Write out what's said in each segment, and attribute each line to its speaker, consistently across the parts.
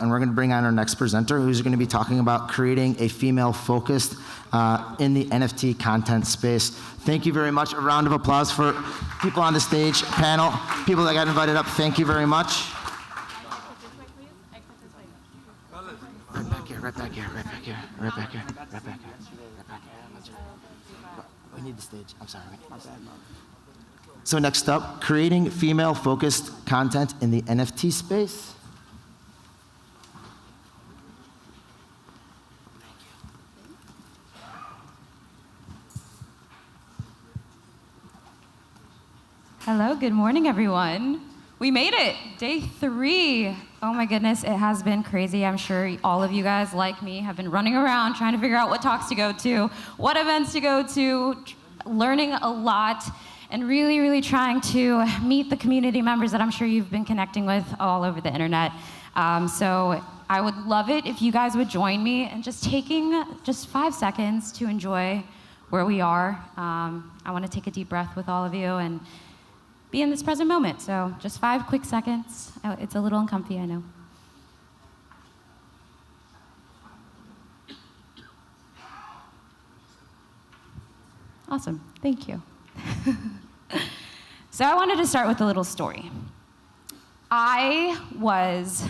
Speaker 1: and we're going to bring on our next presenter, who's going to be talking about creating a female-focused in the NFT content space. Thank you very much. A round of applause for people on the stage, panel, people that got invited up. Thank you very much. Right back here, right back here, right back here, right back here, right back here, right back here. We need the stage. I'm sorry. So next up, creating female-focused content in the NFT space.
Speaker 2: Hello, good morning, everyone. We made it, day 3. Oh my goodness, it has been crazy. I'm sure all of you guys, like me, have been running around trying to figure out what talks to go to, what events to go to, learning a lot, and really, really trying to meet the community members that I'm sure you've been connecting with all over the internet. So I would love it if you guys would join me in just taking just 5 seconds to enjoy where we are. I want to take a deep breath with all of you and be in this present moment. So just 5 quick seconds. It's a little uncomfy, I know. Awesome, thank you. So I wanted to start with a little story. I was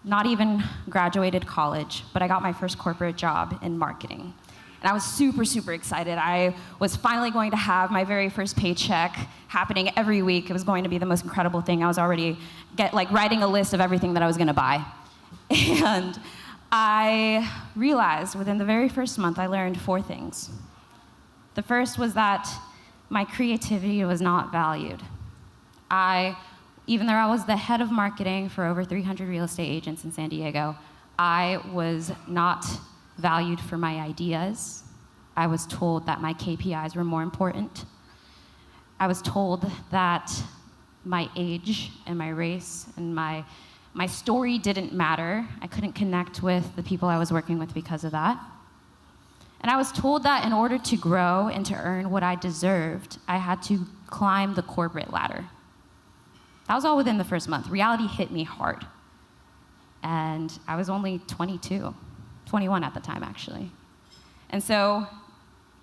Speaker 2: not even graduated college, but I got my first corporate job in marketing. And I was super, super excited. I was finally going to have my very first paycheck happening every week. It was going to be the most incredible thing. I was already writing a list of everything that I was going to buy. And I realized within the very first month, I learned 4 things. The first was that my creativity was not valued. Even though I was the head of marketing for over 300 real estate agents in San Diego, I was not valued for my ideas. I was told that my KPIs were more important. I was told that my age and my race and my story didn't matter. I couldn't connect with the people I was working with because of that. And I was told that in order to grow and to earn what I deserved, I had to climb the corporate ladder. That was all within the first month. Reality hit me hard. And I was only 21 at the time, actually. And so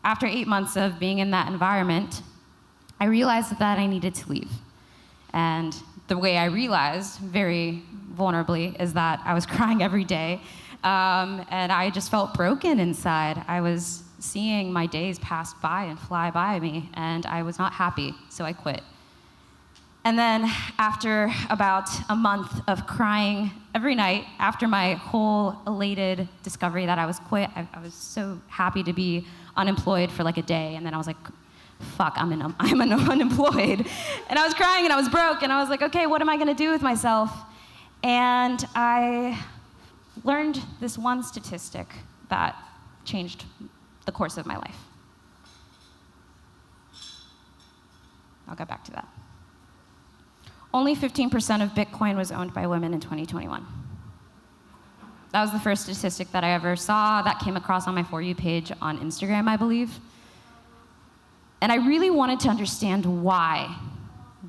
Speaker 2: after 8 months of being in that environment, I realized that I needed to leave. And the way I realized, very vulnerably, is that I was crying every day. And I just felt broken inside. I was seeing my days pass by and fly by me, and I was not happy, so I quit. And then after about a month of crying every night, after my whole elated discovery that I was quit, I was so happy to be unemployed for like a day, and then I was like, fuck, I'm unemployed. And I was crying and I was broke, and I was like, okay, what am I gonna do with myself? And I learned this one statistic that changed the course of my life. I'll get back to that. Only 15% of Bitcoin was owned by women in 2021. That was the first statistic that I ever saw that came across on my For You page on Instagram, I believe. And I really wanted to understand why.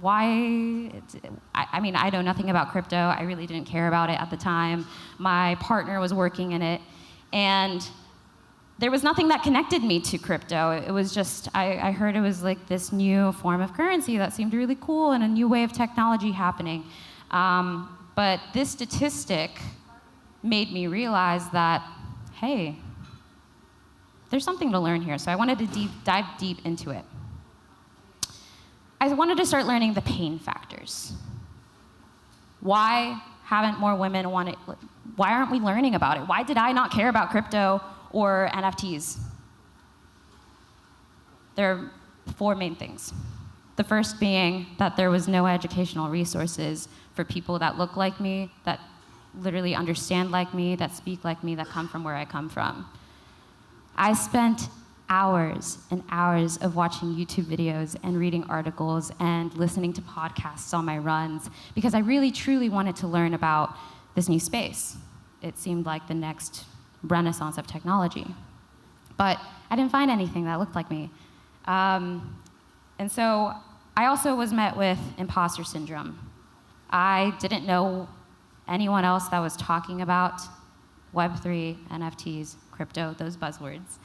Speaker 2: I mean, I know nothing about crypto. I really didn't care about it at the time. My partner was working in it, and there was nothing that connected me to crypto. It was just, I heard it was like this new form of currency that seemed really cool and a new way of technology happening. But this statistic made me realize that, hey, there's something to learn here. So I wanted to dive deep into it. I wanted to start learning the pain factors. Why haven't more women wanted, why aren't we learning about it? Why did I not care about crypto or NFTs? There are 4 main things. The first being that there was no educational resources for people that look like me, that literally understand like me, that speak like me, that come from where I come from. I spent hours and hours of watching YouTube videos and reading articles and listening to podcasts on my runs because I really, truly wanted to learn about this new space. It seemed like the next renaissance of technology. But I didn't find anything that looked like me. And so I also was met with imposter syndrome. I didn't know anyone else that was talking about Web3, NFTs, crypto, those buzzwords.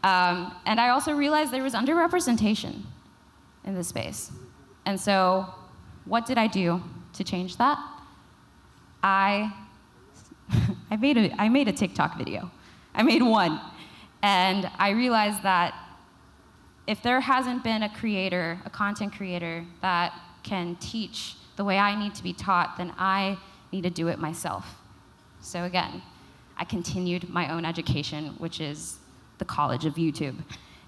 Speaker 2: And I also realized there was underrepresentation in this space. And so what did I do to change that? I made a TikTok video. I made one. And I realized that if there hasn't been a creator, a content creator, that can teach the way I need to be taught, then I need to do it myself. So again, I continued my own education, which is the college of YouTube.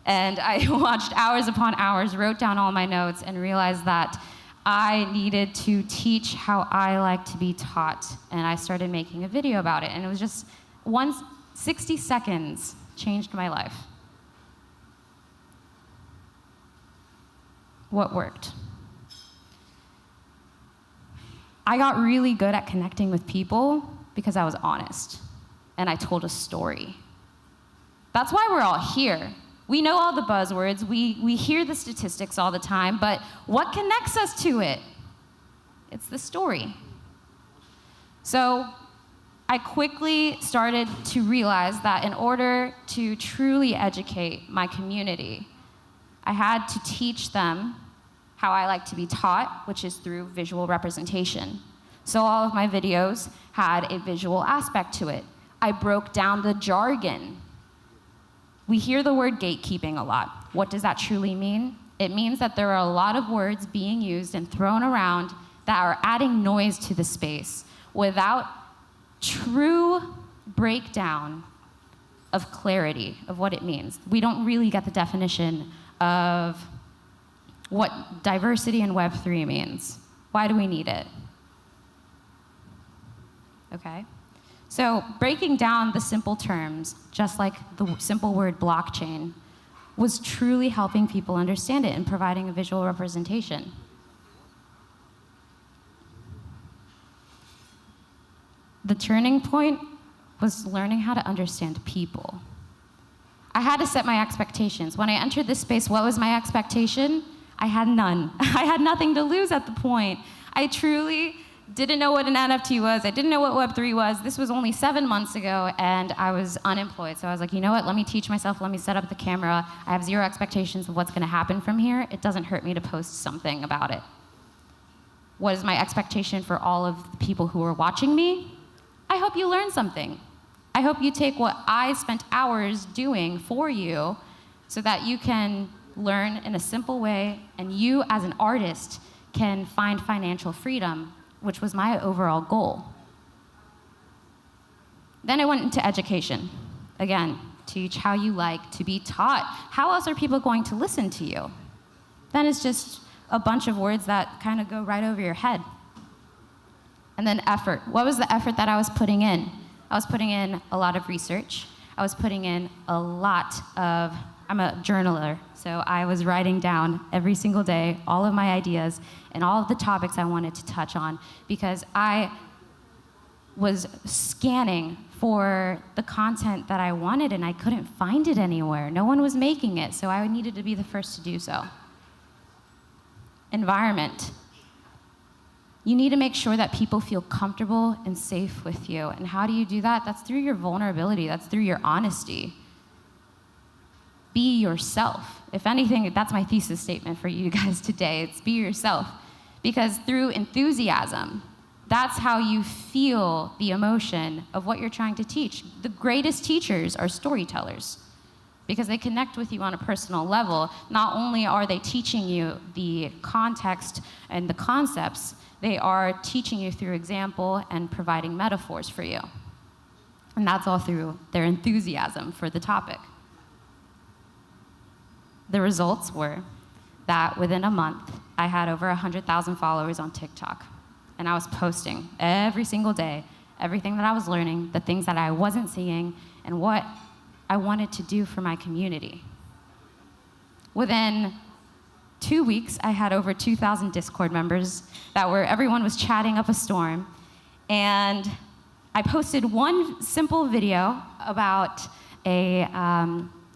Speaker 2: And I watched hours upon hours, wrote down all my notes, and realized that I needed to teach how I like to be taught. And I started making a video about it. And it was just 60 seconds changed my life. What worked? I got really good at connecting with people because I was honest and I told a story. That's why we're all here. We know all the buzzwords, we hear the statistics all the time, but what connects us to it? It's the story. So I quickly started to realize that in order to truly educate my community, I had to teach them how I like to be taught, which is through visual representation. So all of my videos had a visual aspect to it. I broke down the jargon. We hear the word gatekeeping a lot. What does that truly mean? It means that there are a lot of words being used and thrown around that are adding noise to the space without true breakdown of clarity of what it means. We don't really get the definition of what diversity in Web3 means. Why do we need it? Okay. So breaking down the simple terms, just like the simple word blockchain, was truly helping people understand it and providing a visual representation. The turning point was learning how to understand people. I had to set my expectations. When I entered this space, what was my expectation? I had none. I had nothing to lose at the point. I truly didn't know what an NFT was. I didn't know what Web3 was. This was only 7 months ago, and I was unemployed. So I was like, you know what? Let me teach myself. Let me set up the camera. I have zero expectations of what's going to happen from here. It doesn't hurt me to post something about it. What is my expectation for all of the people who are watching me? I hope you learn something. I hope you take what I spent hours doing for you so that you can learn in a simple way, and you as an artist can find financial freedom, which was my overall goal. Then I went into education. Again, teach how you like to be taught. How else are people going to listen to you? Then it's just a bunch of words that kind of go right over your head. And then effort. What was the effort that I was putting in? I was putting in a lot of research. I was putting in a lot of, I'm a journaler, so I was writing down every single day all of my ideas and all of the topics I wanted to touch on, because I was scanning for the content that I wanted and I couldn't find it anywhere. No one was making it, so I needed to be the first to do so. Environment. You need to make sure that people feel comfortable and safe with you. And how do you do that? That's through your vulnerability. That's through your honesty. Be yourself. If anything, that's my thesis statement for you guys today. It's be yourself. Because through enthusiasm, that's how you feel the emotion of what you're trying to teach. The greatest teachers are storytellers, because they connect with you on a personal level. Not only are they teaching you the context and the concepts, they are teaching you through example and providing metaphors for you. And that's all through their enthusiasm for the topic. The results were that within a month, I had over 100,000 followers on TikTok. And I was posting every single day, everything that I was learning, the things that I wasn't seeing, and what I wanted to do for my community. Within 2 weeks, I had over 2,000 Discord members everyone was chatting up a storm. And I posted one simple video about a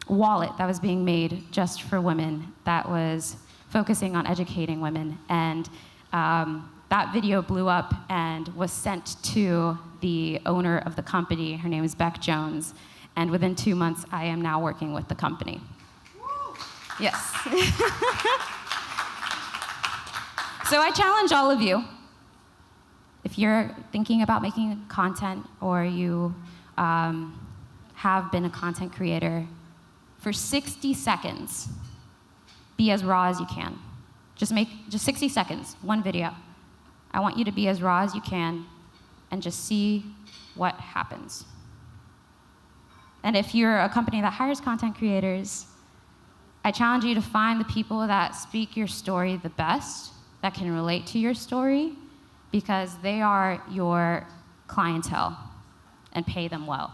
Speaker 2: wallet that was being made just for women that was focusing on educating women. And that that video blew up and was sent to the owner of the company. Her name is Beck Jones. And within 2 months, I am now working with the company. Yes. So I challenge all of you, if you're thinking about making content or you have been a content creator, for 60 seconds, be as raw as you can. Just 60 seconds, one video. I want you to be as raw as you can and just see what happens. And if you're a company that hires content creators, I challenge you to find the people that speak your story the best, that can relate to your story, because they are your clientele, and pay them well.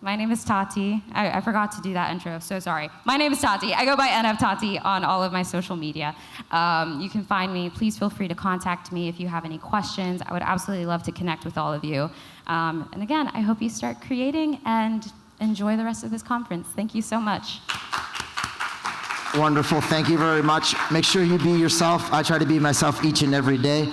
Speaker 2: My name is Tati. I forgot to do that intro, so sorry. My name is Tati. I go by NF Tati on all of my social media. You can find me. Please feel free to contact me if you have any questions. I would absolutely love to connect with all of you. And again, I hope you start creating and enjoy the rest of this conference. Thank you so much.
Speaker 1: Wonderful. Thank you very much. Make sure you be yourself. I try to be myself each and every day.